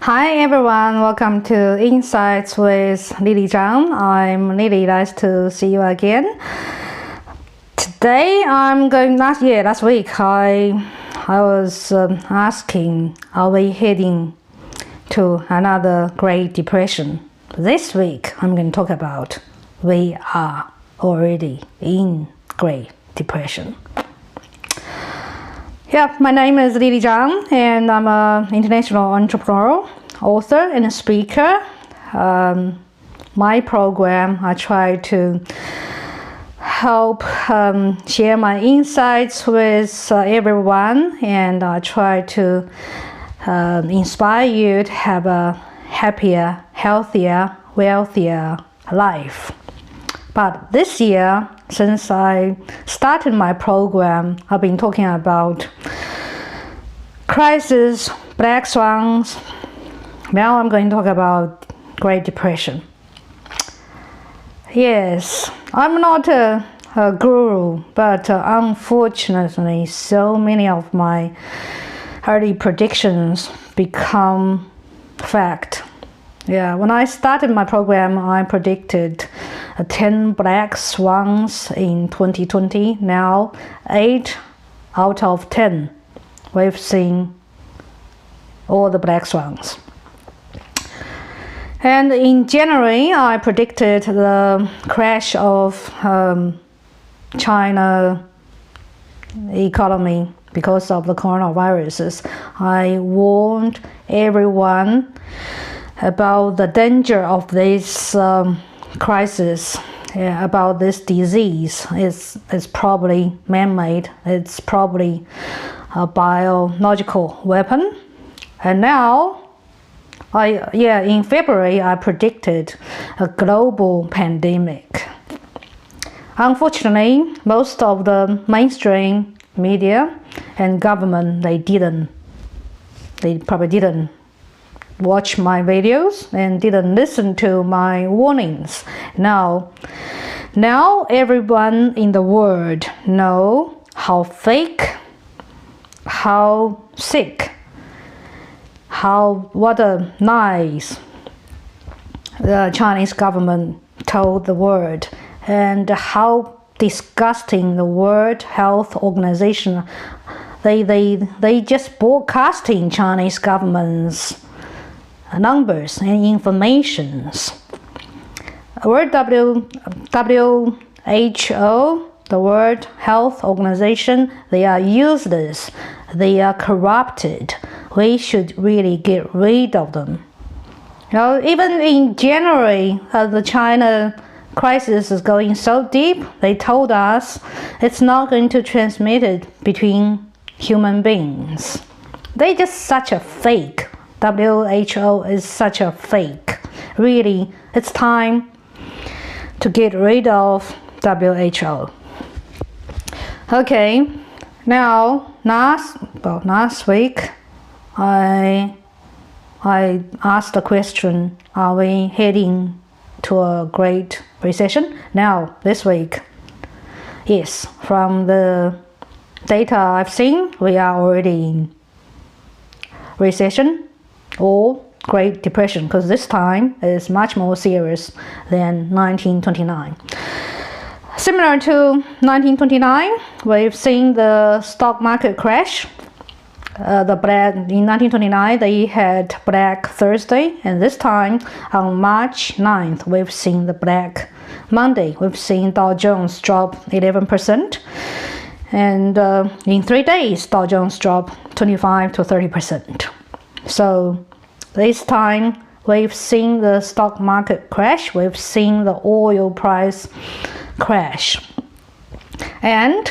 Hi everyone, welcome to Insights with Lily Zhang. I'm Lily, nice to see you again. Today last week I was asking, are we heading to another Great Depression? This week I'm going to talk about we are already in Great Depression. Yeah, my name is Lily Zhang and I'm an international entrepreneur, author and a speaker. My program, I try to help share my insights with everyone, and I try to inspire you to have a happier, healthier, wealthier life. But this year, since I started my program, I've been talking about crisis, black swans. Now I'm going to talk about Great Depression. Yes, I'm not a guru, but unfortunately, so many of my early predictions become fact. Yeah, when I started my program, I predicted 10 black swans in 2020. Now, 8 out of 10, we've seen all the black swans. And in January, I predicted the crash of China economy because of the coronaviruses. I warned everyone about the danger of this crisis, about this disease. It's probably man-made. It's probably a biological weapon. And now, in February, I predicted a global pandemic. Unfortunately, most of the mainstream media and government, they probably didn't watch my videos and didn't listen to my warnings. Now everyone in the world know how fake, how sick, what a lies the Chinese government told the world, and how disgusting the World Health Organization, they just broadcasting Chinese government's numbers and informations. World WHO, the World Health Organization, they are useless, they are corrupted. We should really get rid of them. Even in January, the China crisis is going so deep, they told us it's not going to transmit it between human beings. They just such a fake. WHO is such a fake. Really, it's time to get rid of WHO. Okay, now last week I asked the question, are we heading to a great recession? Now this week, yes, from the data I've seen, we are already in recession or Great Depression, because this time is much more serious than 1929. Similar to 1929, we've seen the stock market crash. In 1929, they had Black Thursday, and this time on March 9th, we've seen the Black Monday. We've seen Dow Jones drop 11%, and in 3 days, Dow Jones dropped 25 to 30%. So this time, we've seen the stock market crash, we've seen the oil price crash, and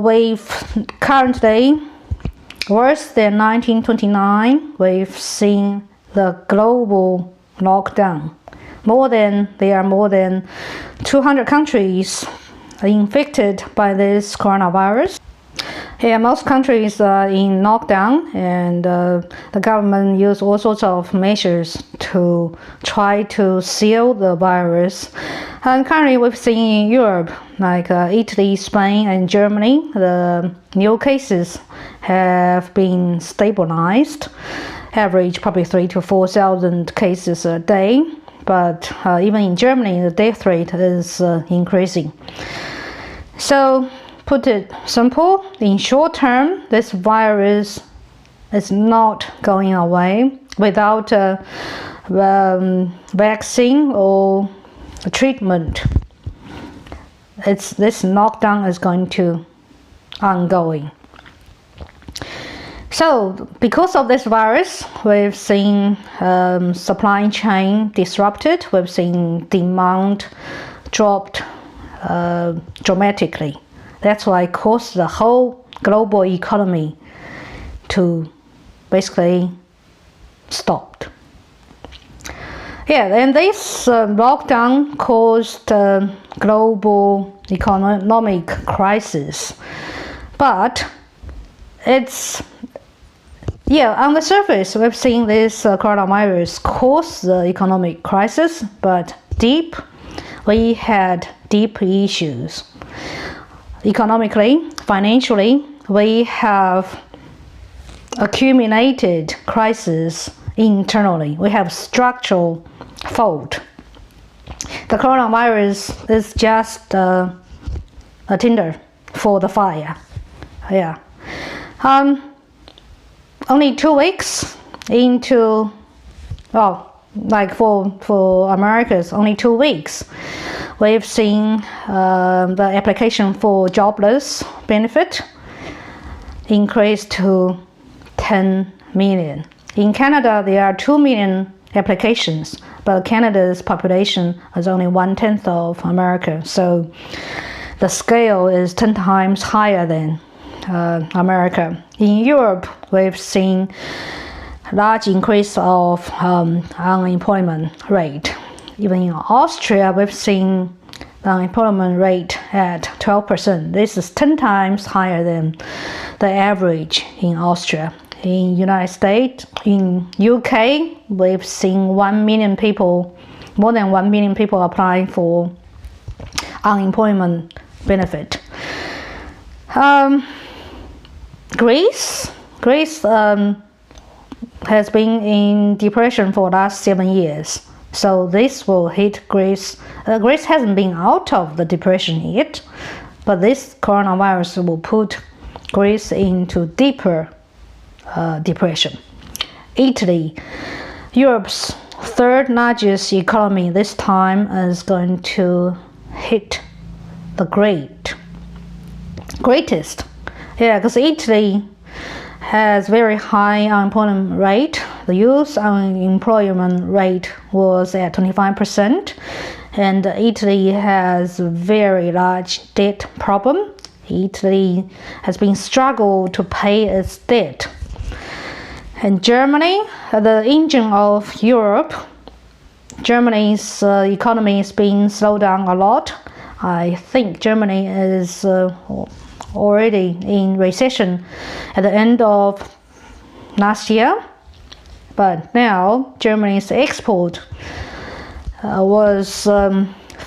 we've currently, worse than 1929, we've seen the global lockdown. There are more than 200 countries infected by this coronavirus. Yeah, most countries are in lockdown, and the government use all sorts of measures to try to seal the virus. And currently we've seen in Europe, like Italy, Spain, and Germany, the new cases have been stabilized. average probably 3,000 to 4,000 cases a day. But even in Germany, the death rate is increasing. So, put it simple, in short term, this virus is not going away without a vaccine or a treatment. This lockdown is going to ongoing. So, because of this virus, we've seen supply chain disrupted. We've seen demand dropped dramatically. That's why it caused the whole global economy to basically stopped. Yeah, and this lockdown caused global economic crisis. But it's, on the surface, we've seen this coronavirus cause the economic crisis, but we had deep issues. Economically, financially, we have accumulated crisis internally. We have structural fault. The coronavirus is just a tinder for the fire. Yeah. Only 2 weeks into, like for Americans, only 2 weeks, we've seen the application for jobless benefit increased to 10 million. In Canada, there are 2 million applications, but Canada's population is only 1/10 of America, so the scale is 10 times higher than America. In Europe, we've seen large increase of unemployment rate. Even in Austria, we've seen the unemployment rate at 12%. This is 10 times higher than the average in Austria. In United States, in UK, we've seen 1 million people, more than 1 million people applying for unemployment benefit. Greece has been in depression for the last 7 years. So this will hit Greece. Greece hasn't been out of the depression yet, but this coronavirus will put Greece into deeper depression. Italy, Europe's third largest economy this time, is going to hit the greatest. Yeah, because Italy has very high unemployment rate. The youth unemployment rate was at 25%, and Italy has a very large debt problem. Italy has been struggled to pay its debt. And Germany, the engine of Europe, Germany's economy is being slowed down a lot. I think Germany is already in recession at the end of last year, but now Germany's export is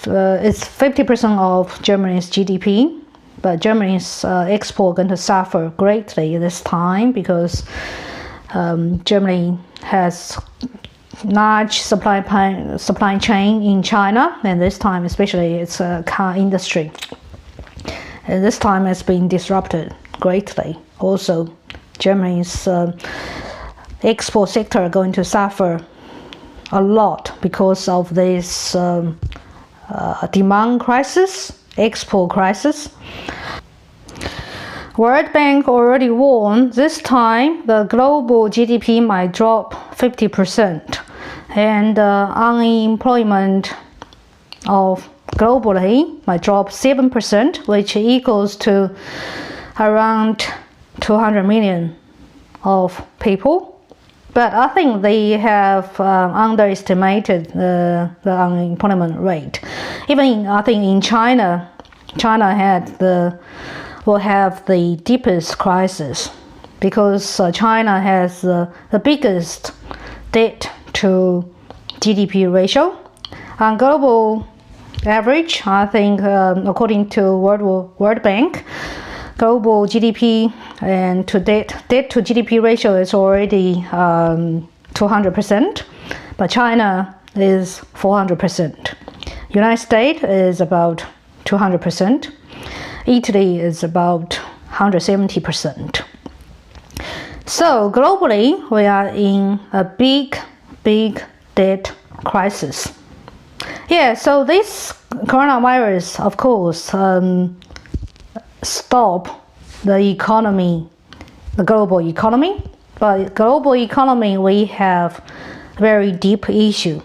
50% of Germany's GDP, but Germany's export going to suffer greatly this time because Germany has large supply chain in China, and this time especially its car industry. And this time has been disrupted greatly. Also, Germany's export sector are going to suffer a lot because of this demand crisis, export crisis. World Bank already warned this time the global GDP might drop 50%, and unemployment of globally might drop 7%, which equals to around 200 million of people. But I think they have underestimated the unemployment rate. Even I think in China will have the deepest crisis because China has the biggest debt to GDP ratio. On global average, I think according to World Bank, global GDP and to debt to GDP ratio is already 200%, but China is 400%. United States is about 200%. Italy is about 170%. So globally, we are in a big debt crisis. Yeah, so this coronavirus, of course, stop the economy, the global economy. But global economy, we have very deep issue.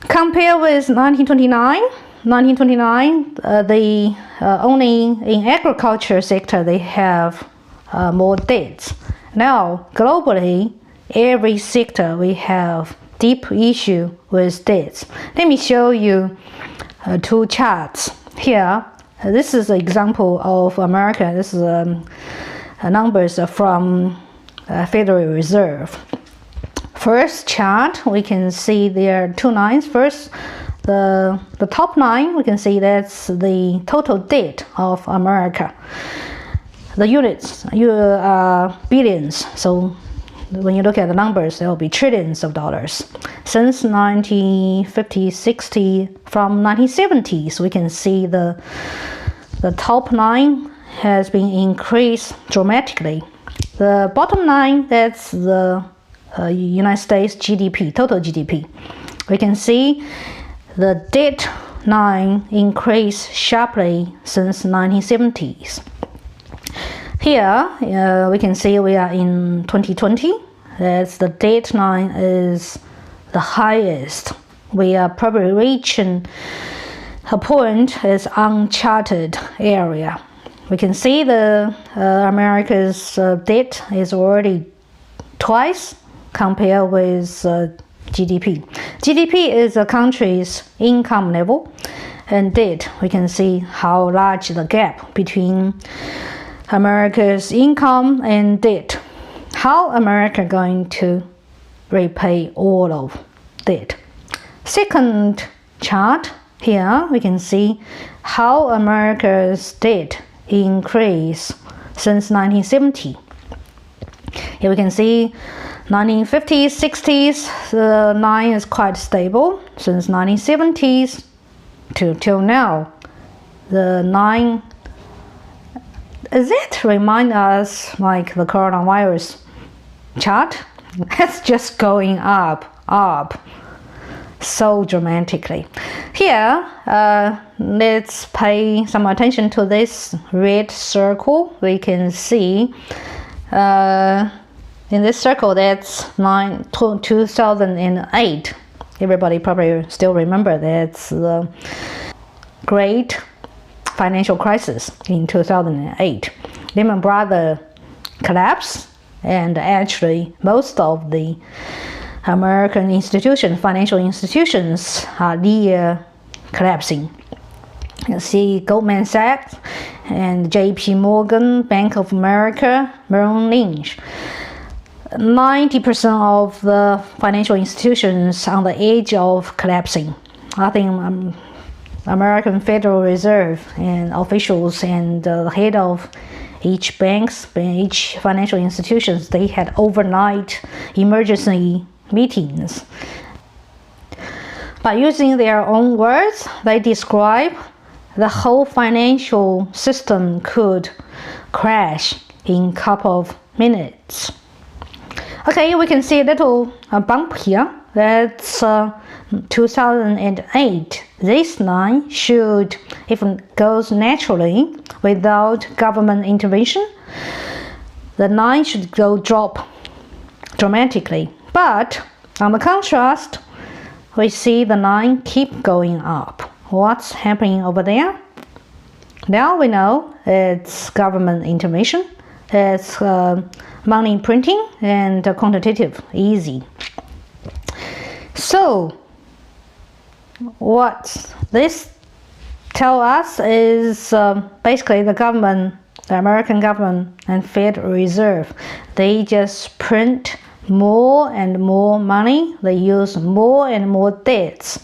Compared with 1929, the only in agriculture sector they have more debts. Now globally, every sector we have deep issue with debts. Let me show you two charts here. This is an example of America. This is numbers from Federal Reserve. First chart, we can see there are two lines. First, the top line, we can see that's the total debt of America. The units are billions. So when you look at the numbers, there will be trillions of dollars. Since 1950s, 60s, from 1970s, we can see the top line has been increased dramatically. The bottom line, that's the United States GDP, total GDP. We can see the debt line increased sharply since 1970s. Here, we can see we are in 2020. That's the debt line is the highest. We are probably reaching a point is uncharted area. We can see the America's debt is already twice compared with GDP. GDP is a country's income level, and debt, we can see how large the gap between America's income and debt. How America going to repay all of debt? Second chart, here we can see how America's debt increased since 1970. Here we can see 1950s, 60s, the line is quite stable. Since 1970s till now, the line, does it remind us like the coronavirus chart? It's just going up so dramatically. Here, let's pay some attention to this red circle. We can see in this circle, that's 2008. Everybody probably still remember that's the great financial crisis in 2008. Lehman Brothers collapsed, and actually most of the American financial institutions are near collapsing. You see Goldman Sachs and JP Morgan, Bank of America, Merrill Lynch. 90% of the financial institutions on the edge of collapsing. I think American Federal Reserve and officials and the head of each each financial institutions, they had overnight emergency meetings. By using their own words, they describe the whole financial system could crash in a couple of minutes. Okay, we can see a little bump here. That's 2008. This line should, if it goes naturally without government intervention, the line should drop dramatically. But on the contrast, we see the line keep going up. What's happening over there? Now we know it's government intervention. It's money printing and quantitative easy. So what this tell us is basically the American government and Federal Reserve, they just print more and more money. They use more and more debts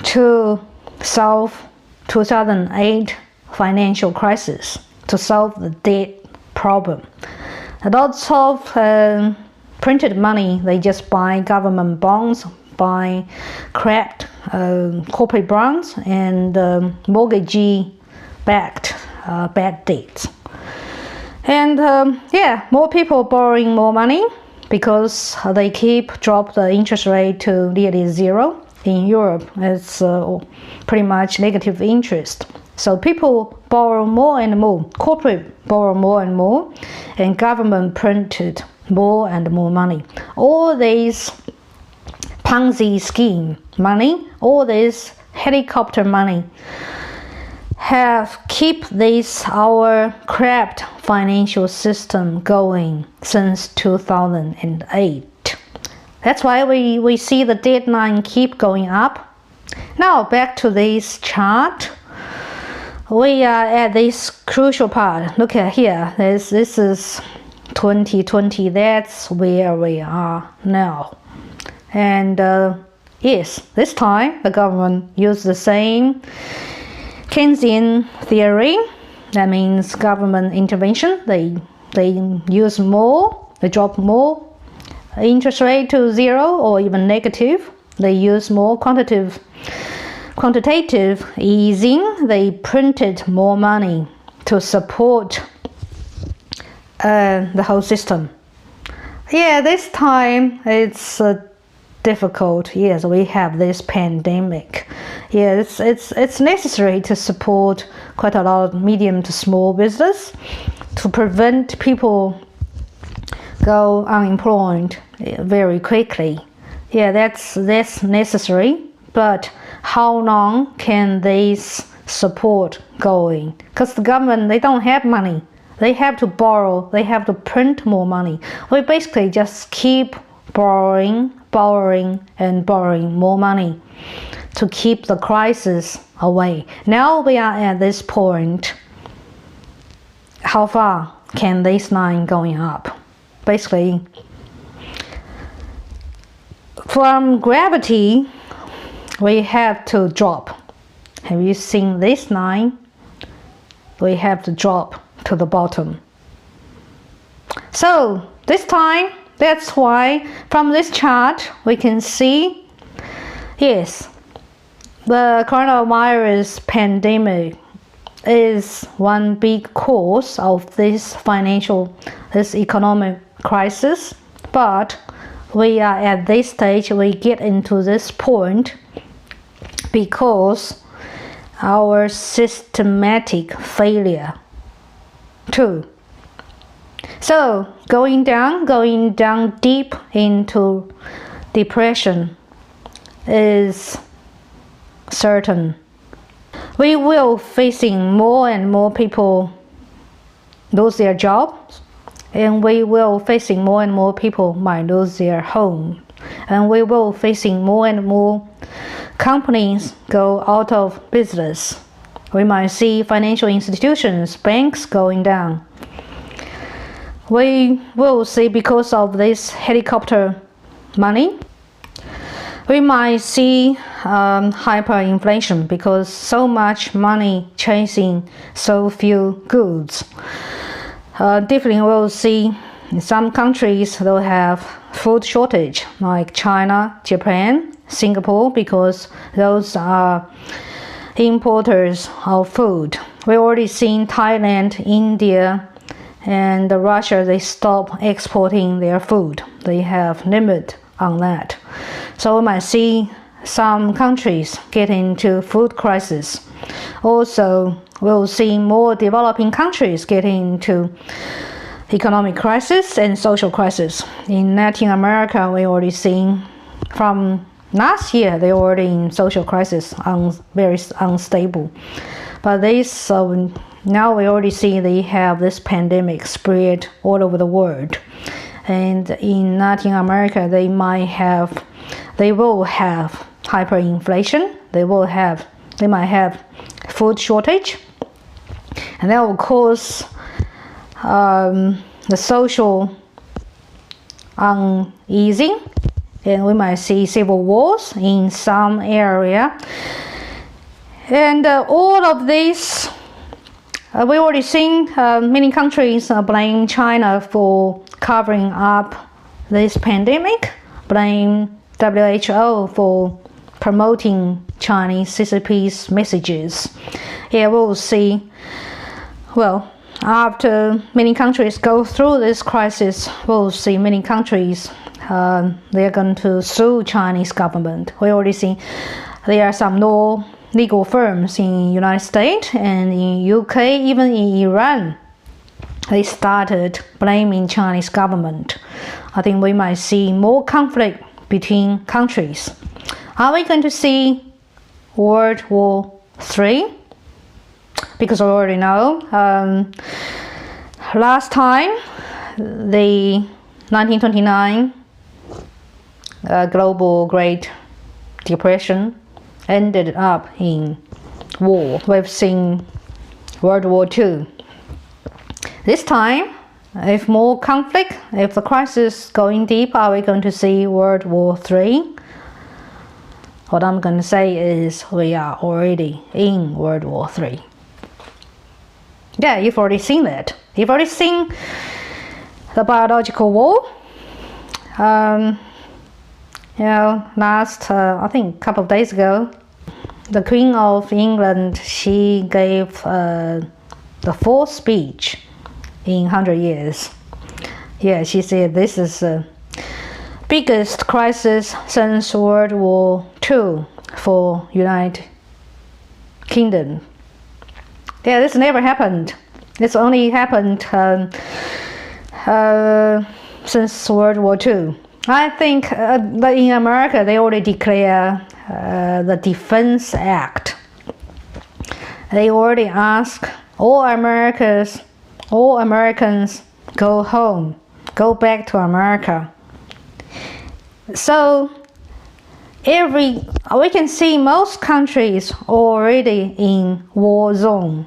to solve 2008 financial crisis. to solve the debt problem. Lots of printed money, they just buy government bonds, buy crap corporate bonds, and mortgagee-backed bad debts. And more people borrowing more money because they drop the interest rate to nearly zero. In Europe, it's pretty much negative interest. So people borrow more and more, corporate borrow more and more, and government printed more and more money. All these Ponzi scheme money, all this helicopter money have keep our corrupt financial system going since 2008. That's why we see the debt line keep going up. Now back to this chart. We are at this crucial part. Look at here. This is 2020. That's where we are now. And yes, this time the government used the same Keynesian theory. That means government intervention. They use more. They drop more interest rate to zero or even negative. They use more quantitative easing. They printed more money to support the whole system. Yeah, this time it's difficult. Yes, we have this pandemic. Yes, it's necessary to support quite a lot of medium to small business to prevent people go unemployed very quickly. Yeah, that's necessary. But how long can this support going? Because the government, they don't have money. They have to borrow. They have to print more money. We basically just keep borrowing and borrowing more money to keep the crisis away. Now we are at this point. How far can this line going up? Basically, from gravity, we have to drop. Have you seen this line? We have to drop to the bottom. So this time, that's why from this chart we can see, yes, the coronavirus pandemic is one big cause of this economic crisis. But we are at this stage, we get into this point because our systematic failure too. So going down deep into depression is certain. We will facing more and more people lose their jobs, and we will facing more and more people might lose their home, and we will facing more and more companies go out of business. We might see financial institutions, banks going down. We will see because of this helicopter money, we might see hyperinflation because so much money chasing so few goods. Definitely we'll see in some countries they'll have food shortage like China, Japan, Singapore, because those are importers of food. We already seen Thailand, India, and Russia, they stop exporting their food. They have limit on that. So we might see some countries get into food crisis. Also, we'll see more developing countries get into economic crisis and social crisis. In Latin America, we already seen from last year, they were already in social crisis, very unstable. But this now we already see they have this pandemic spread all over the world. And in Latin America, they will have hyperinflation. They might have food shortage, and that will cause the social uneasing, and we might see civil wars in some area. And all of this We already seen many countries blame China for covering up this pandemic, blame WHO for promoting Chinese CCP's messages. Yeah, we'll see. Well, after many countries go through this crisis, we'll see many countries they're going to sue Chinese government. We already see there are some legal firms in United States and in UK, even in Iran. They started blaming Chinese government. I think we might see more conflict between countries. Are we going to see World War III? Because we already know last time the 1929 global Great Depression ended up in war. We've seen World War II. This time, if more conflict, if the crisis going deep, are we going to see World War III? What I'm going to say is we are already in World War III. Yeah, you've already seen that. You've already seen the biological war. Last, I think a couple of days ago, the Queen of England, she gave the fourth speech in 100 years. Yeah, she said this is the biggest crisis since World War II for United Kingdom. Yeah, this never happened. It's only happened since World War II. I think in America they already declare the Defense Act. They already ask all Americans go home, go back to America. So we can see most countries already in war zone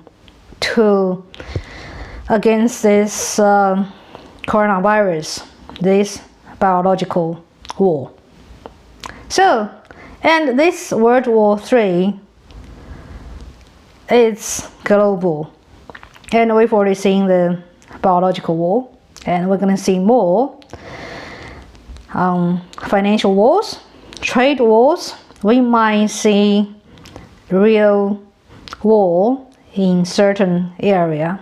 against this coronavirus, this biological war. So, and this World War III, it's global. And we've already seen the biological war, and we're going to see more financial wars, trade wars. We might see real war in certain area.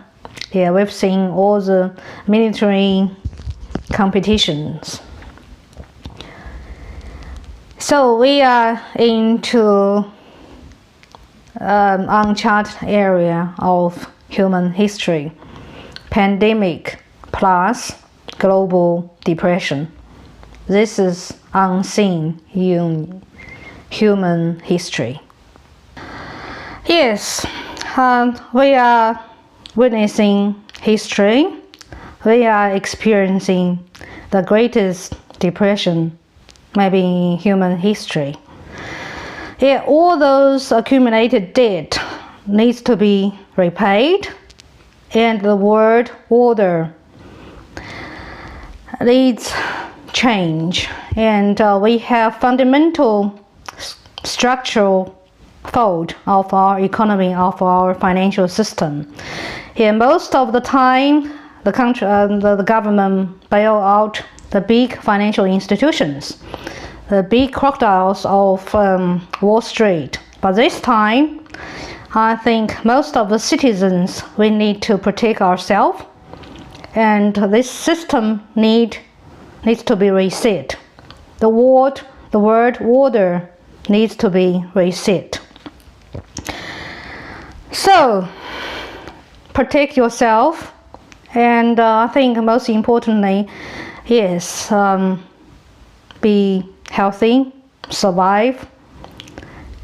Yeah, we've seen all the military competitions. So we are into uncharted area of human history. Pandemic plus global depression. This is unseen in human history. Yes, we are witnessing history. We are experiencing the greatest depression maybe in human history. Yeah, all those accumulated debt needs to be repaid, and the world order needs change, and we have fundamental structural fault of our economy, of our financial system. Yeah, most of the time the government bail out the big financial institutions, the big crocodiles of Wall Street. But this time, I think most of the citizens, we need to protect ourselves, and this system needs to be reset. The world order needs to be reset. So, protect yourself, and I think most importantly, yes, be healthy, survive,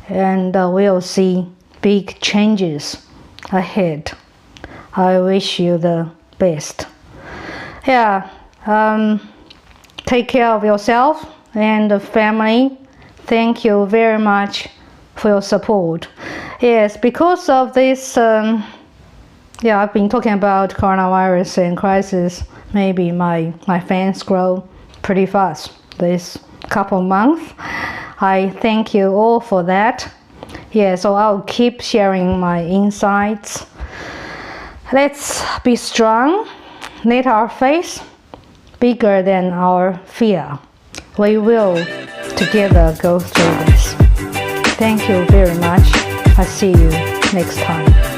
and we'll see big changes ahead. I wish you the best. Yeah, take care of yourself and the family. Thank you very much for your support. Yes, because of this, I've been talking about coronavirus and crisis. Maybe my fans grow pretty fast this couple months. I thank you all for that. Yeah, so I'll keep sharing my insights. Let's be strong. Let our faith bigger than our fear. We will together go through this. Thank you very much. I'll see you next time.